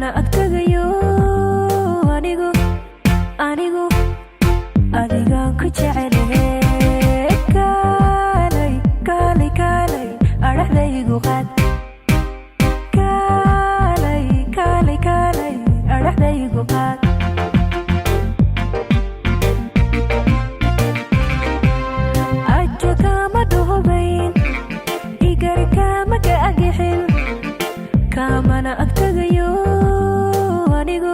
kaamana agtagayo anigu adigaan ku jecelahay kaalay adhaxdaygu qaad kaalay adhaxdaygu qaad ajo kama dhuhubayn igar kama gaagixin kaamana agtagayo anigu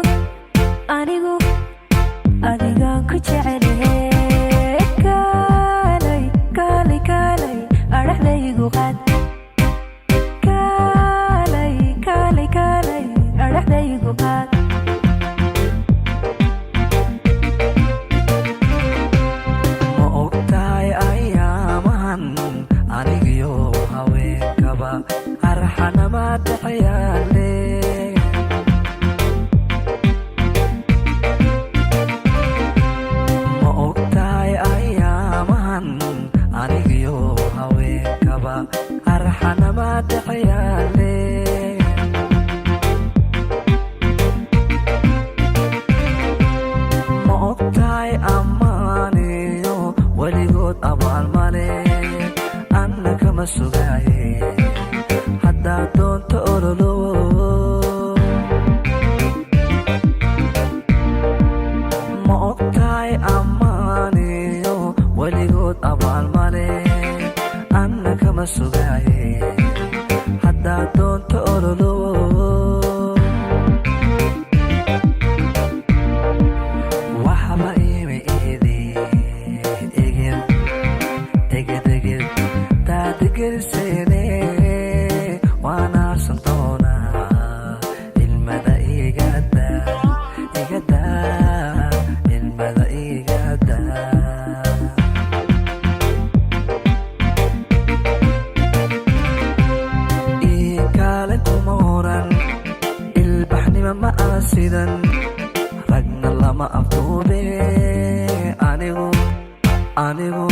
adigaan ku jecelahay kaalay adhaxdaygu qaad kaalay adhaxdaygu qaad ma ogtahay ayaamahan anigiyo haweenkaba arxanama dhaxyaale ma ogtahay ayaamahan anigiyo haweenkaba arxanama dhaxyaale ma ogtahay ammaaniyo weligood abaalmale anna kama sugaaye haddaad doonto ololo ma ogtahay ammaaniyo weligood abaalmale anna kama sugaaye haddaad doonto ololo waxba iimi eged daadigelisene waana arsan doonaa ilmada igada ilmada igada iikaalin kuma oran ilbaxnima ma aasidan ragna lama afduube anigu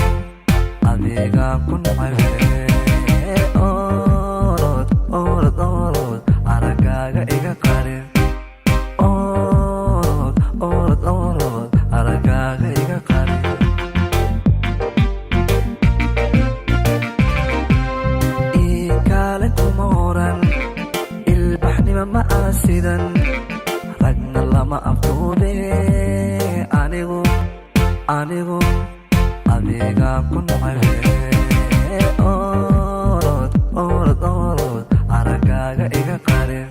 adigaan ku nacabe orod aragaaga iga qarin orod aragaaga iga qarin iikaalin kuma oran ilbaxnima ma aasidan ragna lama afduube anigu adigaan ku nacabe orod aragaaga iga qarin